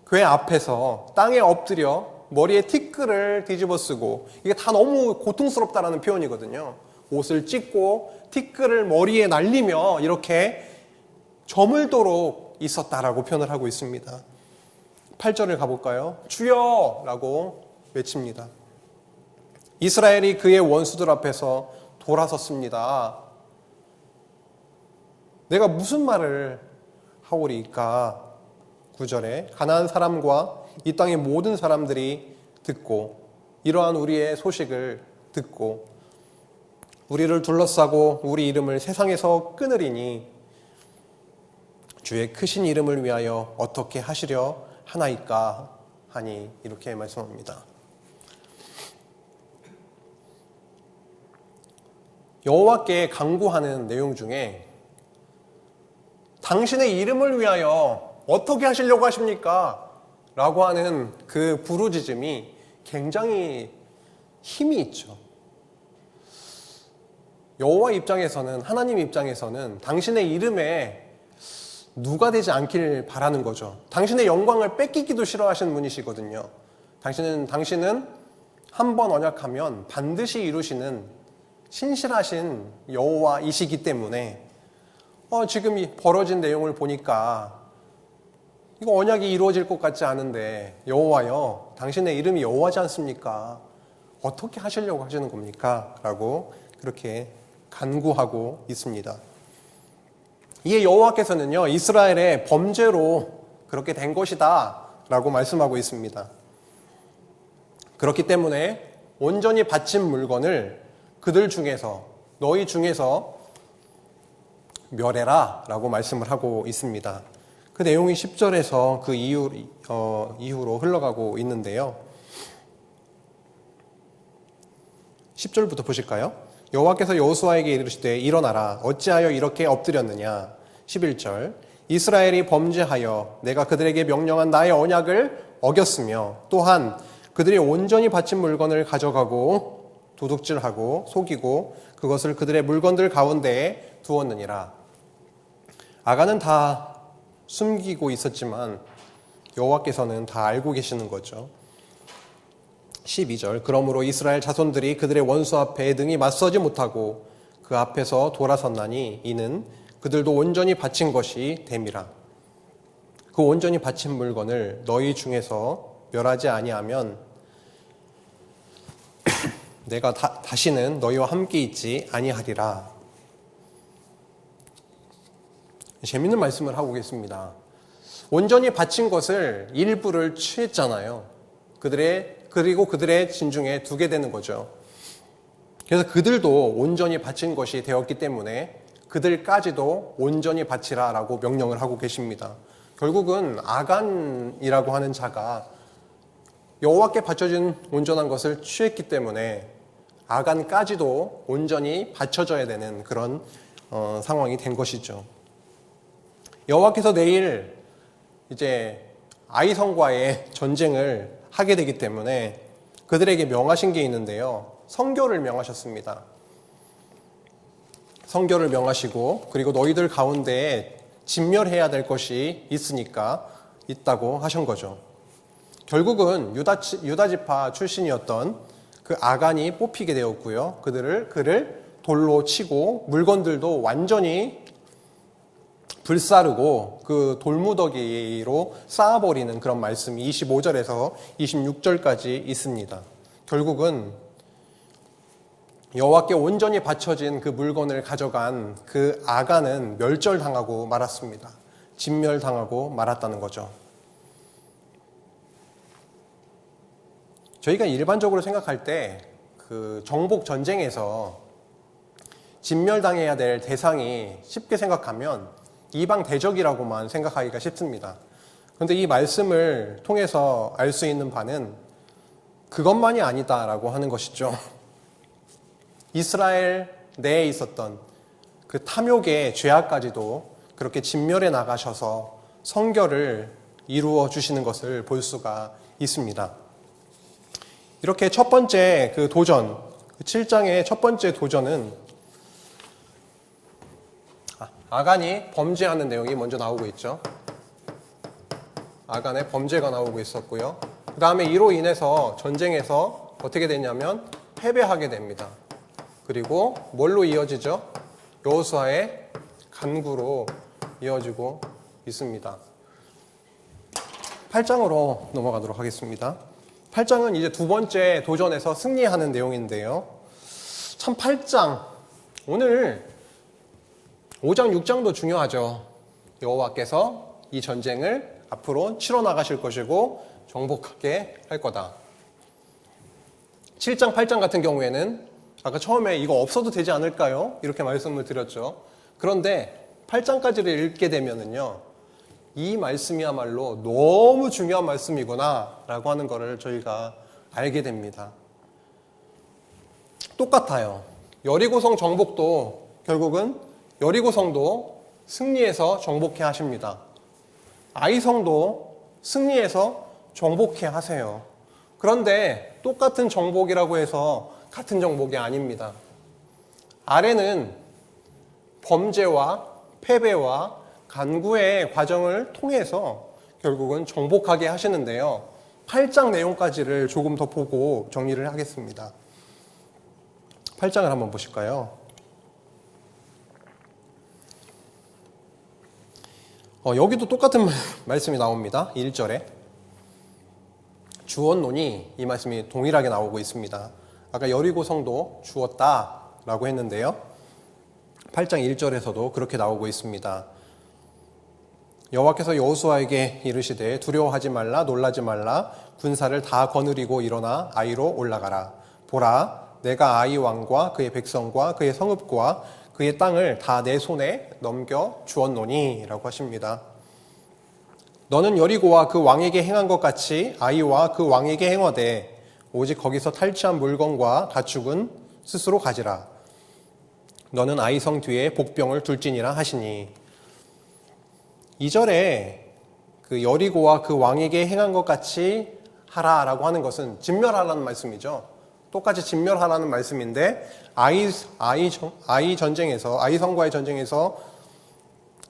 궤 앞에서 땅에 엎드려 머리에 티끌을 뒤집어 쓰고, 이게 다 너무 고통스럽다라는 표현이거든요. 옷을 찢고 티끌을 머리에 날리며 이렇게 저물도록 있었다라고 표현을 하고 있습니다. 8절을 가볼까요? 주여! 라고 외칩니다. 이스라엘이 그의 원수들 앞에서 돌아섰습니다. 내가 무슨 말을 하오리까? 9절에 가나안 사람과 이 땅의 모든 사람들이 듣고 이러한 우리의 소식을 듣고 우리를 둘러싸고 우리 이름을 세상에서 끊으리니 주의 크신 이름을 위하여 어떻게 하시려 하나이까 하니, 이렇게 말씀합니다. 여호와께 간구하는 내용 중에 당신의 이름을 위하여 어떻게 하시려고 하십니까? 라고 하는 그 부르짖음이 굉장히 힘이 있죠. 여호와 입장에서는, 하나님 입장에서는 당신의 이름에 누가 되지 않길 바라는 거죠. 당신의 영광을 뺏기기도 싫어하시는 분이시거든요. 당신은 한 번 언약하면 반드시 이루시는 신실하신 여호와이시기 때문에 지금 이 벌어진 내용을 보니까 이거 언약이 이루어질 것 같지 않은데, 여호와여, 당신의 이름이 여호와지 않습니까? 어떻게 하시려고 하시는 겁니까? 라고 그렇게 간구하고 있습니다. 이에 여호와께서는요, 이스라엘의 범죄로 그렇게 된 것이다 라고 말씀하고 있습니다. 그렇기 때문에 온전히 바친 물건을 그들 중에서, 너희 중에서 멸해라 라고 말씀을 하고 있습니다. 그 내용이 10절에서 그 이후로 흘러가고 있는데요. 10절부터 보실까요? 여호와께서 여호수아에게 이르시되 일어나라, 어찌하여 이렇게 엎드렸느냐. 11절, 이스라엘이 범죄하여 내가 그들에게 명령한 나의 언약을 어겼으며 또한 그들이 온전히 바친 물건을 가져가고 도둑질하고 속이고 그것을 그들의 물건들 가운데에 두었느니라. 아간은 다 숨기고 있었지만 여호와께서는 다 알고 계시는 거죠. 12절 그러므로 이스라엘 자손들이 그들의 원수 앞에 능히 맞서지 못하고 그 앞에서 돌아섰나니 이는 그들도 온전히 바친 것이 됨이라. 그 온전히 바친 물건을 너희 중에서 멸하지 아니하면 내가 다시는 너희와 함께 있지 아니하리라. 재밌는 말씀을 하고 계십니다. 온전히 바친 것을 일부를 취했잖아요. 그리고 그들의 진중에 두게 되는 거죠. 그래서 그들도 온전히 바친 것이 되었기 때문에 그들까지도 온전히 바치라라고 명령을 하고 계십니다. 결국은 아간이라고 하는 자가 여호와께 바쳐진 온전한 것을 취했기 때문에 아간까지도 온전히 바쳐져야 되는 그런 상황이 된 것이죠. 여호와께서 내일 이제 아이성과의 전쟁을 하게 되기 때문에 그들에게 명하신 게 있는데요. 성교를 명하셨습니다. 성교를 명하시고 그리고 너희들 가운데에 진멸해야 될 것이 있다고 하신 거죠. 결국은 유다지파 출신이었던 그 아간이 뽑히게 되었고요. 그를 돌로 치고 물건들도 완전히 불사르고 그 돌무더기로 쌓아버리는 그런 말씀이 25절에서 26절까지 있습니다. 결국은 여호와께 온전히 바쳐진 그 물건을 가져간 그 아간은 멸절당하고 말았습니다. 진멸당하고 말았다는 거죠. 저희가 일반적으로 생각할 때 그 정복 전쟁에서 진멸당해야 될 대상이 쉽게 생각하면 이방 대적이라고만 생각하기가 쉽습니다. 그런데 이 말씀을 통해서 알 수 있는 바는 그것만이 아니다라고 하는 것이죠. 이스라엘 내에 있었던 그 탐욕의 죄악까지도 그렇게 진멸해 나가셔서 성결을 이루어 주시는 것을 볼 수가 있습니다. 이렇게 첫 번째 그 도전, 7장의 첫 번째 도전은 아간이 범죄하는 내용이 먼저 나오고 있죠. 아간의 범죄가 나오고 있었고요. 그 다음에 이로 인해서 전쟁에서 어떻게 됐냐면 패배하게 됩니다. 그리고 뭘로 이어지죠? 여호수아의 간구로 이어지고 있습니다. 8장으로 넘어가도록 하겠습니다. 8장은 이제 두 번째 도전에서 승리하는 내용인데요. 참 8장, 오늘 5장, 6장도 중요하죠. 여호와께서 이 전쟁을 앞으로 치러 나가실 것이고 정복하게 할 거다. 7장, 8장 같은 경우에는 아까 처음에 이거 없어도 되지 않을까요? 이렇게 말씀을 드렸죠. 그런데 8장까지를 읽게 되면은요, 이 말씀이야말로 너무 중요한 말씀이구나 라고 하는 것을 저희가 알게 됩니다. 똑같아요. 여리고성 정복도 결국은 여리고성도 승리해서 정복해 하십니다. 아이성도 승리해서 정복해 하세요. 그런데 똑같은 정복이라고 해서 같은 정복이 아닙니다. 아래는 범죄와 패배와 간구의 과정을 통해서 결국은 정복하게 하시는데요. 8장 내용까지를 조금 더 보고 정리를 하겠습니다. 8장을 한번 보실까요? 여기도 똑같은 말씀이 나옵니다. 1절에 주었노니 이 말씀이 동일하게 나오고 있습니다. 아까 여리고성도 주었다라고 했는데요. 8장 1절에서도 그렇게 나오고 있습니다. 여호와께서 여호수아에게 이르시되 두려워하지 말라 놀라지 말라 군사를 다 거느리고 일어나 아이로 올라가라. 보라 내가 아이 왕과 그의 백성과 그의 성읍과 그의 땅을 다 내 손에 넘겨 주었노니 라고 하십니다. 너는 여리고와 그 왕에게 행한 것 같이 아이와 그 왕에게 행하되 오직 거기서 탈취한 물건과 가축은 스스로 가지라. 너는 아이성 뒤에 복병을 둘지니라 하시니 2절에 그 여리고와 그 왕에게 행한 것 같이 하라라고 하는 것은 진멸하라는 말씀이죠. 똑같이 진멸하라는 말씀인데 아이 성과의 전쟁에서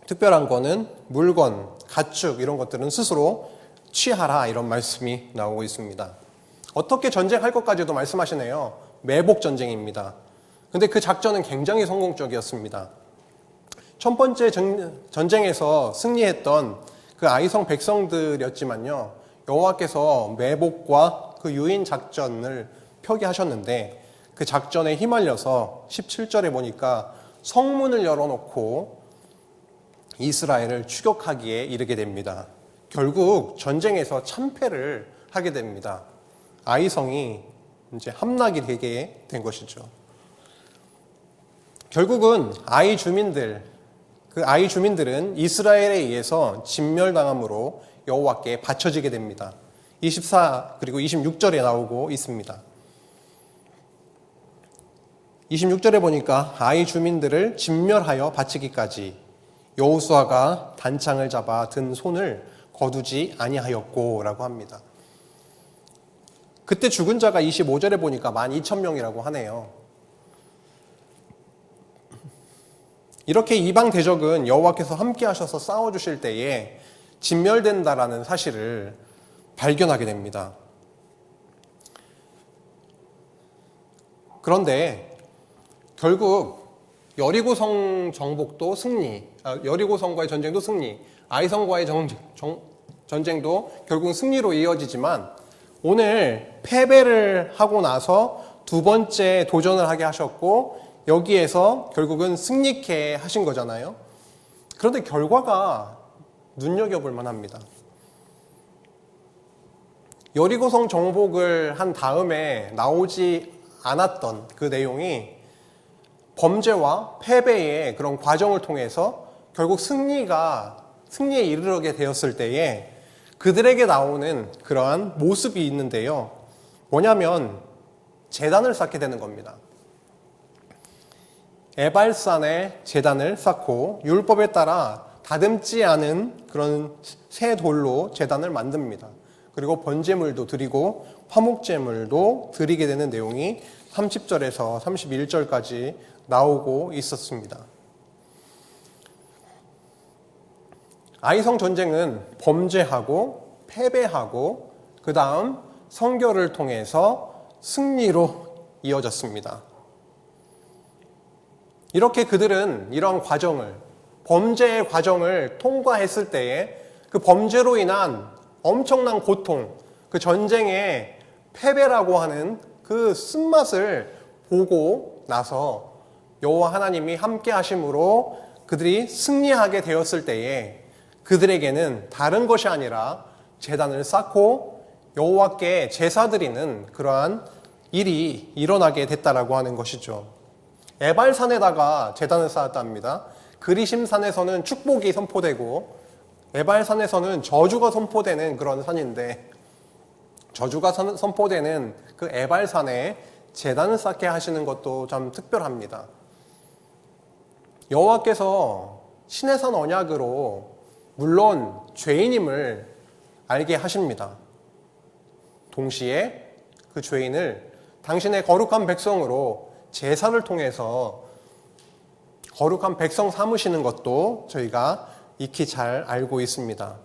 특별한 거는 물건, 가축 이런 것들은 스스로 취하라 이런 말씀이 나오고 있습니다. 어떻게 전쟁할 것까지도 말씀하시네요. 매복 전쟁입니다. 근데 그 작전은 굉장히 성공적이었습니다. 첫 번째 전쟁에서 승리했던 그 아이성 백성들이었지만요. 여호와께서 매복과 그 유인 작전을 표기하셨는데 그 작전에 휘말려서 17절에 보니까 성문을 열어놓고 이스라엘을 추격하기에 이르게 됩니다. 결국 전쟁에서 참패를 하게 됩니다. 아이성이 이제 함락이 되게 된 것이죠. 결국은 아이 주민들은 이스라엘에 의해서 진멸당함으로 여호와께 바쳐지게 됩니다. 24 그리고 26절에 나오고 있습니다. 26절에 보니까 아이 주민들을 진멸하여 바치기까지 여호수아가 단창을 잡아 든 손을 거두지 아니하였고 라고 합니다. 그때 죽은 자가 25절에 보니까 12,000명이라고 하네요. 이렇게 이방 대적은 여호와께서 함께 하셔서 싸워주실 때에 진멸된다라는 사실을 발견하게 됩니다. 그런데 결국 여리고성 정복도 승리, 여리고성과의 전쟁도 승리, 아이성과의 전쟁도 결국 승리로 이어지지만 오늘 패배를 하고 나서 두 번째 도전을 하게 하셨고 여기에서 결국은 승리케 하신 거잖아요. 그런데 결과가 눈여겨볼 만합니다. 여리고성 정복을 한 다음에 나오지 않았던 그 내용이 범죄와 패배의 그런 과정을 통해서 결국 승리에 이르게 되었을 때에 그들에게 나오는 그러한 모습이 있는데요. 뭐냐면 제단을 쌓게 되는 겁니다. 에발산에 제단을 쌓고 율법에 따라 다듬지 않은 그런 새 돌로 제단을 만듭니다. 그리고 번제물도 드리고 화목제물도 드리게 되는 내용이 30절에서 31절까지 나오고 있었습니다. 아이성 전쟁은 범죄하고 패배하고 그 다음 성결을 통해서 승리로 이어졌습니다. 이렇게 그들은 이런 과정을, 범죄의 과정을 통과했을 때에 그 범죄로 인한 엄청난 고통, 그 전쟁의 패배라고 하는 그 쓴맛을 보고 나서 여호와 하나님이 함께 하심으로 그들이 승리하게 되었을 때에 그들에게는 다른 것이 아니라 제단을 쌓고 여호와께 제사 드리는 그러한 일이 일어나게 됐다라고 하는 것이죠. 에발산에다가 제단을 쌓았답니다. 그리심산에서는 축복이 선포되고 에발산에서는 저주가 선포되는 그런 산인데 저주가 선포되는 그 에발산에 제단을 쌓게 하시는 것도 참 특별합니다. 여호와께서 시내산 언약으로 물론 죄인임을 알게 하십니다. 동시에 그 죄인을 당신의 거룩한 백성으로 제사를 통해서 거룩한 백성 삼으시는 것도 저희가 익히 잘 알고 있습니다.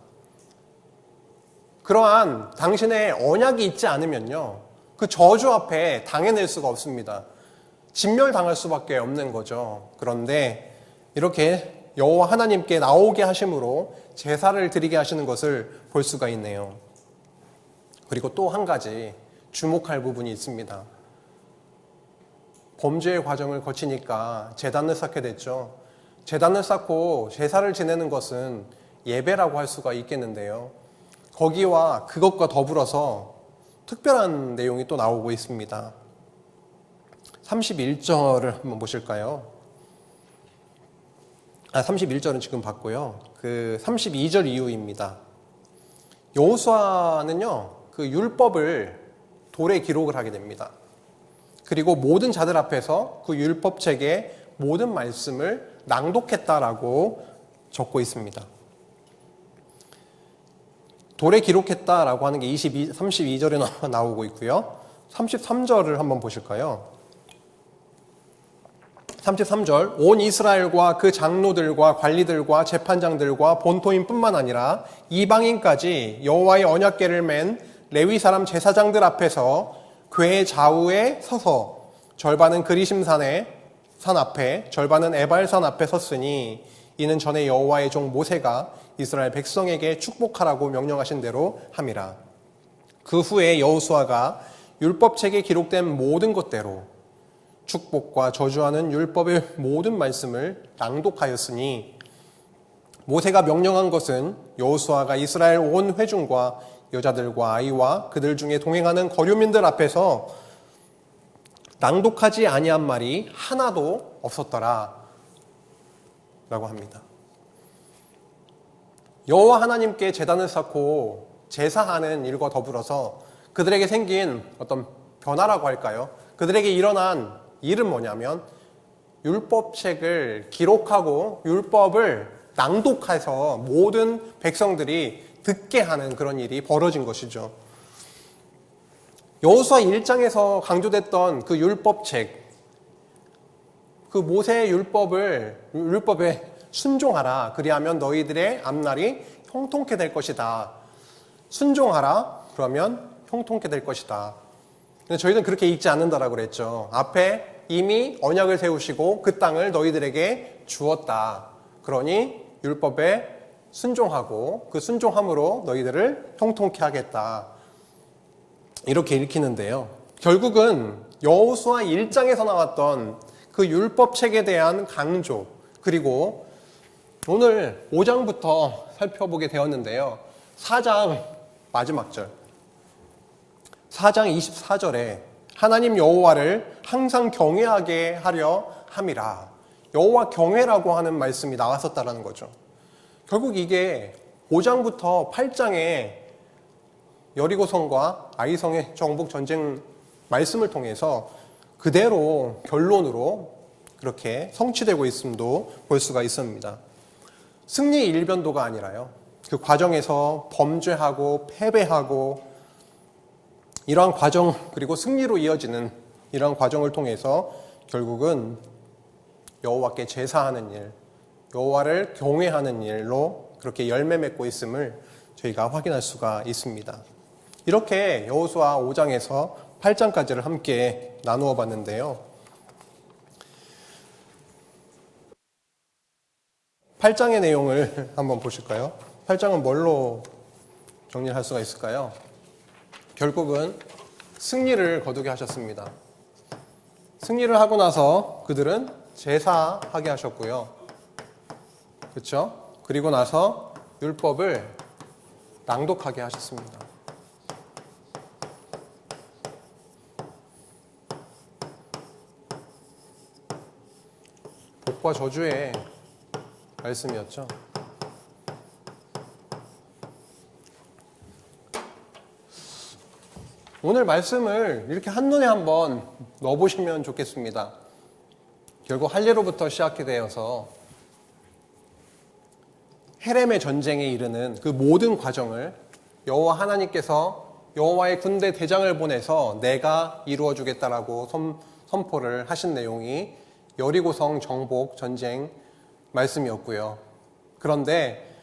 그러한 당신의 언약이 있지 않으면요, 그 저주 앞에 당해낼 수가 없습니다. 진멸당할 수밖에 없는 거죠. 그런데 이렇게 여호와 하나님께 나오게 하심으로 제사를 드리게 하시는 것을 볼 수가 있네요. 그리고 또 한 가지 주목할 부분이 있습니다. 범죄의 과정을 거치니까 제단을 쌓게 됐죠. 제단을 쌓고 제사를 지내는 것은 예배라고 할 수가 있겠는데요. 거기와 그것과 더불어서 특별한 내용이 또 나오고 있습니다. 31절을 한번 보실까요? 31절은 지금 봤고요. 그 32절 이후입니다. 여호수아는요, 그 율법을 돌에 기록을 하게 됩니다. 그리고 모든 자들 앞에서 그 율법책의 모든 말씀을 낭독했다라고 적고 있습니다. 돌에 기록했다라고 하는 게 32절에 나오고 있고요. 33절을 한번 보실까요? 33절, 온 이스라엘과 그 장로들과 관리들과 재판장들과 본토인뿐만 아니라 이방인까지 여호와의 언약궤를 맨 레위 사람 제사장들 앞에서 궤 좌우에 서서 절반은 그리심산의 산 앞에, 절반은 에발산 앞에 섰으니 이는 전에 여호와의 종 모세가 이스라엘 백성에게 축복하라고 명령하신 대로 함이라. 그 후에 여호수아가 율법책에 기록된 모든 것대로 축복과 저주하는 율법의 모든 말씀을 낭독하였으니 모세가 명령한 것은 여호수아가 이스라엘 온 회중과 여자들과 아이와 그들 중에 동행하는 거류민들 앞에서 낭독하지 아니한 말이 하나도 없었더라 라고 합니다. 여호와 하나님께 제단을 쌓고 제사하는 일과 더불어서 그들에게 생긴 어떤 변화라고 할까요? 그들에게 일어난 일은 뭐냐면 율법책을 기록하고 율법을 낭독해서 모든 백성들이 듣게 하는 그런 일이 벌어진 것이죠. 여호수아 1장에서 강조됐던 그 율법책, 그 모세의 율법에 순종하라. 그리하면 너희들의 앞날이 형통케 될 것이다. 순종하라. 그러면 형통케 될 것이다. 근데 저희는 그렇게 읽지 않는다라고 그랬죠. 앞에 이미 언약을 세우시고 그 땅을 너희들에게 주었다. 그러니 율법에 순종하고 그 순종함으로 너희들을 형통케 하겠다. 이렇게 읽히는데요. 결국은 여호수아 1장에서 나왔던 그 율법책에 대한 강조, 그리고 오늘 5장부터 살펴보게 되었는데요. 4장 마지막 절, 4장 24절에 하나님 여호와를 항상 경외하게 하려 함이라. 여호와 경외라고 하는 말씀이 나왔었다는 거죠. 결국 이게 5장부터 8장에 여리고성과 아이성의 정복 전쟁 말씀을 통해서 그대로 결론으로 그렇게 성취되고 있음도 볼 수가 있습니다. 승리의 일변도가 아니라요. 그 과정에서 범죄하고 패배하고 이러한 과정, 그리고 승리로 이어지는 이러한 과정을 통해서 결국은 여호와께 제사하는 일, 여호와를 경외하는 일로 그렇게 열매 맺고 있음을 저희가 확인할 수가 있습니다. 이렇게 여호수아 5장에서 8장까지를 함께 나누어 봤는데요. 8장의 내용을 한번 보실까요? 8장은 뭘로 정리할 수가 있을까요? 결국은 승리를 거두게 하셨습니다. 승리를 하고 나서 그들은 제사하게 하셨고요. 그렇죠? 그리고 나서 율법을 낭독하게 하셨습니다. 복과 저주의 말씀이었죠. 오늘 말씀을 이렇게 한눈에 한번 넣어보시면 좋겠습니다. 결국 할례로부터 시작이 되어서 헤렘의 전쟁에 이르는 그 모든 과정을 여호와 하나님께서 여호와의 군대 대장을 보내서 내가 이루어주겠다라고 선포를 하신 내용이 여리고성 정복 전쟁 말씀이었고요. 그런데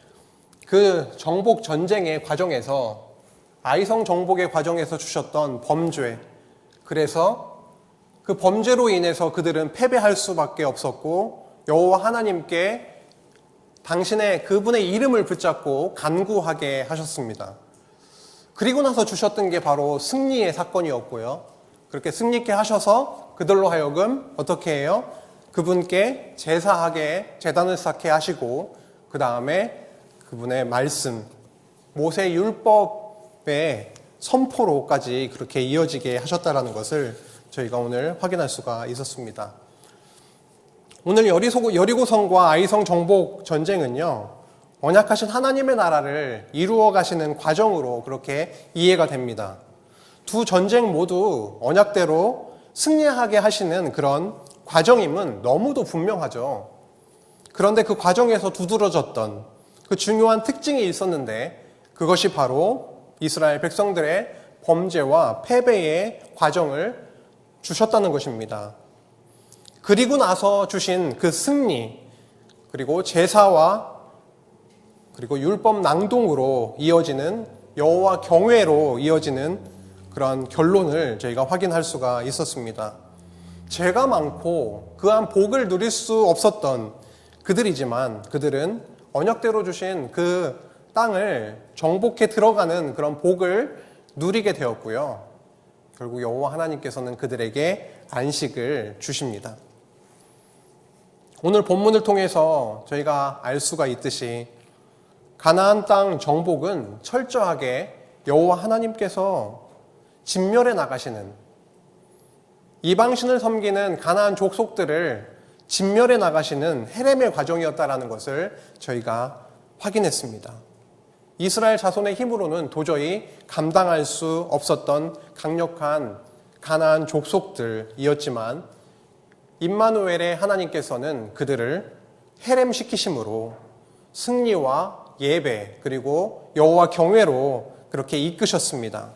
그 정복 전쟁의 과정에서 아이성 정복의 과정에서 주셨던 범죄, 그래서 그 범죄로 인해서 그들은 패배할 수밖에 없었고 여호와 하나님께 당신의 그분의 이름을 붙잡고 간구하게 하셨습니다. 그리고 나서 주셨던 게 바로 승리의 사건이었고요. 그렇게 승리케 하셔서 그들로 하여금 어떻게 해요? 그분께 제사하게 제단을 쌓게 하시고 그 다음에 그분의 말씀, 모세 율법의 선포로까지 그렇게 이어지게 하셨다라는 것을 저희가 오늘 확인할 수가 있었습니다. 오늘 여리고성과 아이성 정복 전쟁은요, 언약하신 하나님의 나라를 이루어 가시는 과정으로 그렇게 이해가 됩니다. 두 전쟁 모두 언약대로 승리하게 하시는 그런 과정임은 너무도 분명하죠. 그런데 그 과정에서 두드러졌던 그 중요한 특징이 있었는데 그것이 바로 이스라엘 백성들의 범죄와 패배의 과정을 주셨다는 것입니다. 그리고 나서 주신 그 승리, 그리고 제사와 그리고 율법 낭독으로 이어지는 여호와 경외로 이어지는 그러한 결론을 저희가 확인할 수가 있었습니다. 죄가 많고 그한 복을 누릴 수 없었던 그들이지만 그들은 언약대로 주신 그 땅을 정복해 들어가는 그런 복을 누리게 되었고요. 결국 여호와 하나님께서는 그들에게 안식을 주십니다. 오늘 본문을 통해서 저희가 알 수가 있듯이 가나안 땅 정복은 철저하게 여호와 하나님께서 진멸해 나가시는, 이방신을 섬기는 가나안 족속들을 진멸해 나가시는 헤렘의 과정이었다라는 것을 저희가 확인했습니다. 이스라엘 자손의 힘으로는 도저히 감당할 수 없었던 강력한 가나안 족속들이었지만 임마누엘의 하나님께서는 그들을 헤렘시키심으로 승리와 예배 그리고 여호와 경외로 그렇게 이끄셨습니다.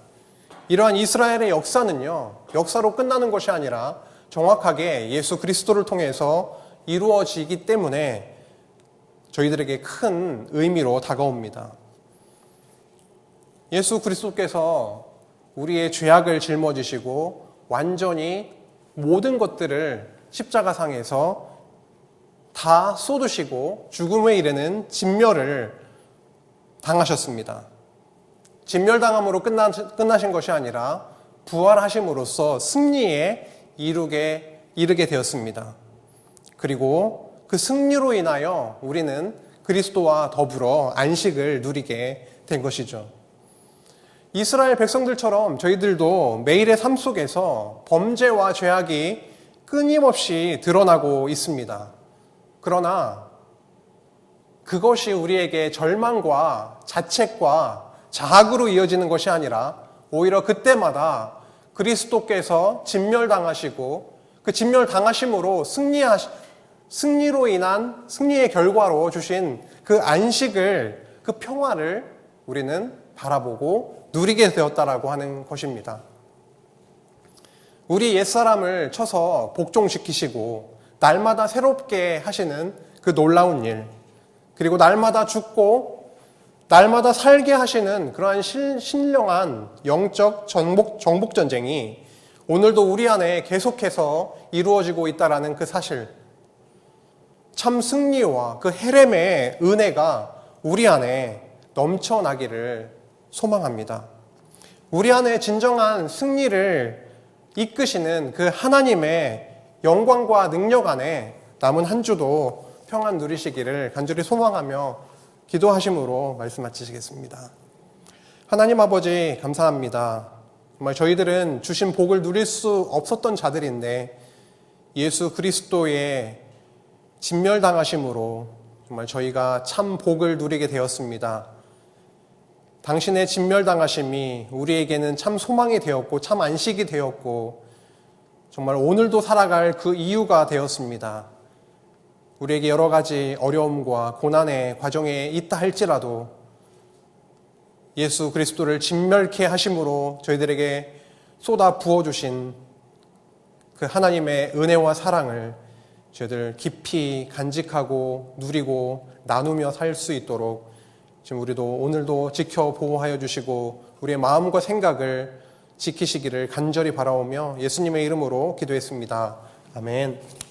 이러한 이스라엘의 역사는요, 역사로 끝나는 것이 아니라 정확하게 예수 그리스도를 통해서 이루어지기 때문에 저희들에게 큰 의미로 다가옵니다. 예수 그리스도께서 우리의 죄악을 짊어지시고 완전히 모든 것들을 십자가상에서 다 쏟으시고 죽음에 이르는 진멸을 당하셨습니다. 진멸당함으로 끝나신 것이 아니라 부활하심으로써 승리에 이르게 되었습니다. 그리고 그 승리로 인하여 우리는 그리스도와 더불어 안식을 누리게 된 것이죠. 이스라엘 백성들처럼 저희들도 매일의 삶 속에서 범죄와 죄악이 끊임없이 드러나고 있습니다. 그러나 그것이 우리에게 절망과 자책과 자학으로 이어지는 것이 아니라 오히려 그때마다 그리스도께서 진멸당하시고 그 진멸당하심으로 승리로 인한 승리의 결과로 주신 그 안식을, 그 평화를 우리는 바라보고 누리게 되었다라고 하는 것입니다. 우리 옛사람을 쳐서 복종시키시고 날마다 새롭게 하시는 그 놀라운 일, 그리고 날마다 죽고 날마다 살게 하시는 그러한 신령한 영적 정복전쟁이 오늘도 우리 안에 계속해서 이루어지고 있다는 그 사실, 참 승리와 그 헤렘의 은혜가 우리 안에 넘쳐나기를 소망합니다. 우리 안에 진정한 승리를 이끄시는 그 하나님의 영광과 능력 안에 남은 한 주도 평안 누리시기를 간절히 소망하며 기도하심으로 말씀 마치시겠습니다. 하나님 아버지 감사합니다. 정말 저희들은 주신 복을 누릴 수 없었던 자들인데 예수 그리스도의 진멸당하심으로 정말 저희가 참 복을 누리게 되었습니다. 당신의 진멸당하심이 우리에게는 참 소망이 되었고 참 안식이 되었고 정말 오늘도 살아갈 그 이유가 되었습니다. 우리에게 여러 가지 어려움과 고난의 과정에 있다 할지라도 예수 그리스도를 진멸케 하심으로 저희들에게 쏟아 부어주신 그 하나님의 은혜와 사랑을 저희들 깊이 간직하고 누리고 나누며 살 수 있도록 지금 우리도 오늘도 지켜 보호하여 주시고 우리의 마음과 생각을 지키시기를 간절히 바라오며 예수님의 이름으로 기도했습니다. 아멘.